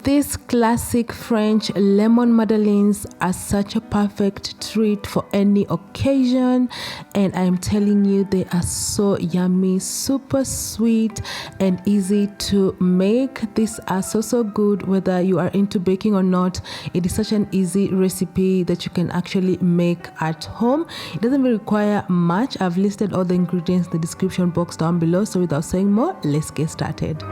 These classic French lemon madeleines are such a perfect treat for any occasion, and I'm telling you, they are so yummy, super sweet and easy to make. These are so good whether you are into baking or not. It is such an easy recipe that you can actually make at home. It doesn't really require much. I've listed all the ingredients in the description box down below, so without saying more, let's get started.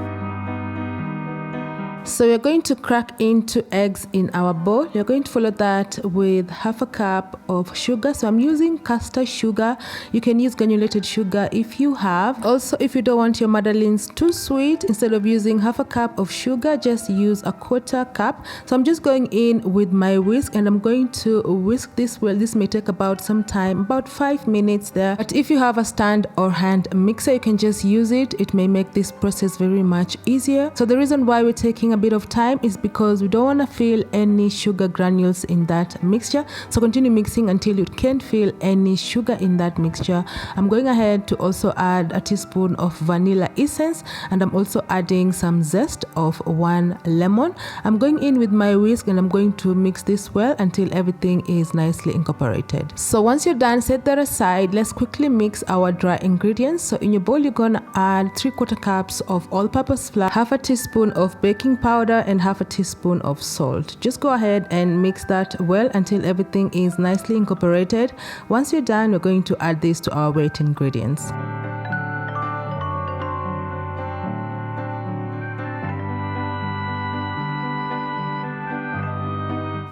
So we're going to crack in 2 eggs in our bowl. You're going to follow that with half a cup of sugar. So I'm using caster sugar. You can use granulated sugar if you have. Also, if you don't want your madeleines too sweet, instead of using half a cup of sugar, just use a 1/4 cup. So I'm just going in with my whisk and I'm going to whisk this well. This may take about some time, about 5 minutes there. But if you have a stand or hand mixer, you can just use it. It may make this process very much easier. So the reason why we're taking a bit of time is because we don't want to feel any sugar granules in that mixture. So continue mixing until you can't feel any sugar in that mixture. I'm going ahead to also add a teaspoon of vanilla essence, and I'm also adding some zest of 1 lemon. I'm going in with my whisk and I'm going to mix this well until everything is nicely incorporated. So once you're done, set that aside. Let's quickly mix our dry ingredients. So in your bowl, you're gonna add 3/4 cups of all-purpose flour, half a teaspoon of baking powder, and half a teaspoon of salt. Just go ahead and mix that well until everything is nicely incorporated. Once you're done, we're going to add this to our wet ingredients.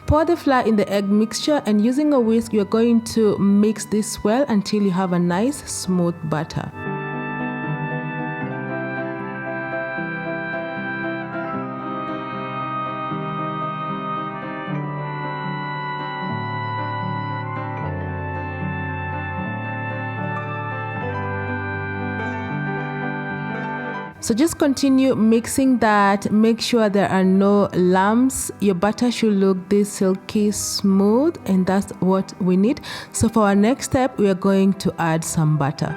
Pour the flour in the egg mixture, and using a whisk, you're going to mix this well until you have a nice smooth batter. So just continue mixing that. Make sure there are no lumps. Your batter should look this silky smooth, and that's what we need. So for our next step, we are going to add some butter.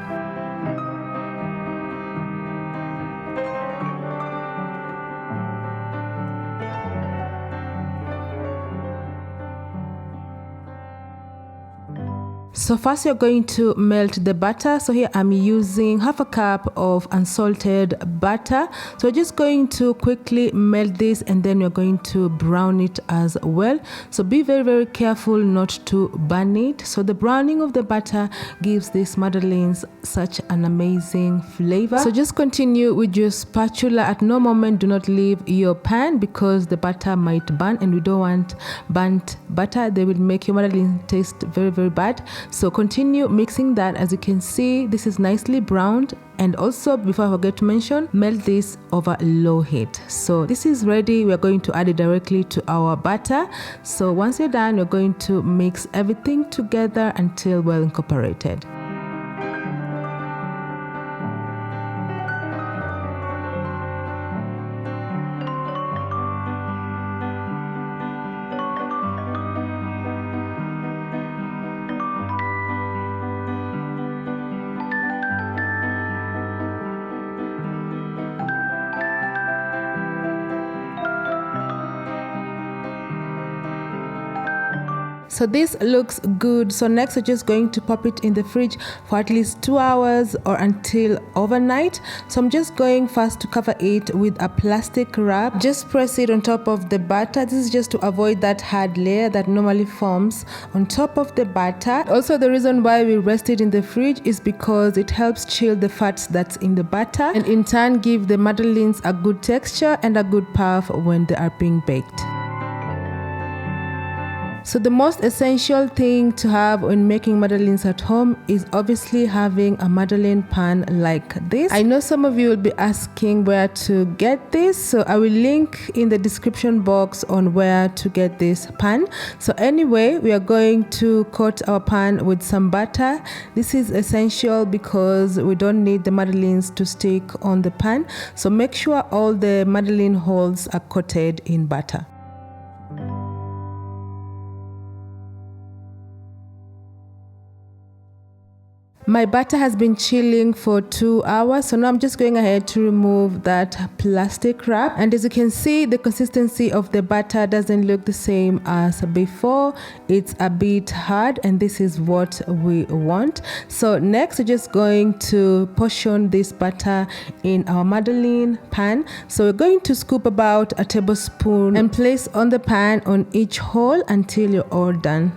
So first you're going to melt the butter. So here I'm using half a cup of unsalted butter. So we're just going to quickly melt this, and then we're going to brown it as well. So be very careful not to burn it. So the browning of the butter gives these madeleines such an amazing flavor. So just continue with your spatula. At no moment do not leave your pan, because the butter might burn, and we don't want burnt butter. They will make your madeleine taste very bad. So continue mixing that. As you can see, this is nicely browned. And also, before I forget to mention, melt this over low heat. So this is ready. We're going to add it directly to our batter. So once you're done, you're going to mix everything together until well incorporated. So this looks good. So next we're just going to pop it in the fridge for at least 2 hours or until overnight. So I'm just going first to cover it with a plastic wrap. Just press it on top of the batter. This is just to avoid that hard layer that normally forms on top of the batter. Also, the reason why we rest it in the fridge is because it helps chill the fats that's in the batter, and in turn give the madeleines a good texture and a good puff when they are being baked. So the most essential thing to have when making madeleines at home is obviously having a madeleine pan like this. I know some of you will be asking where to get this, so I will link in the description box on where to get this pan. So anyway, we are going to coat our pan with some butter. This is essential because we don't need the madeleines to stick on the pan. So make sure all the madeleine holes are coated in butter. My batter has been chilling for 2 hours, so now I'm just going ahead to remove that plastic wrap. And as you can see, the consistency of the batter doesn't look the same as before. It's a bit hard, and this is what we want. So next we're just going to portion this batter in our Madeleine pan. So we're going to scoop about a tablespoon and place on the pan on each hole until you're all done.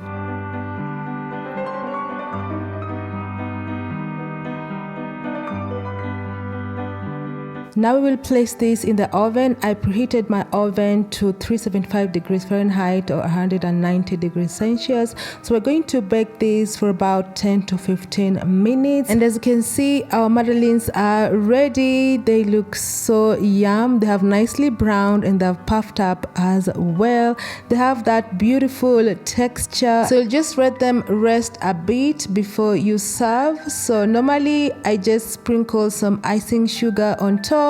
Now we will place this in the oven. I preheated my oven to 375 degrees Fahrenheit or 190 degrees Celsius. So we're going to bake this for about 10 to 15 minutes. And as you can see, our madeleines are ready. They look so yum. They have nicely browned and they've puffed up as well. They have that beautiful texture. So you'll just let them rest a bit before you serve. So normally I just sprinkle some icing sugar on top,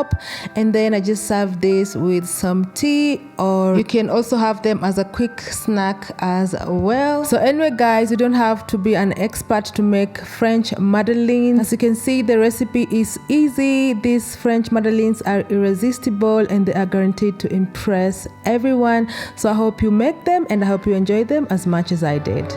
and then I just serve this with some tea, or you can also have them as a quick snack as well. So anyway guys, you don't have to be an expert to make French madeleines. As you can see, the recipe is easy. These French madeleines are irresistible and they are guaranteed to impress everyone. So I hope you make them and I hope you enjoy them as much as I did.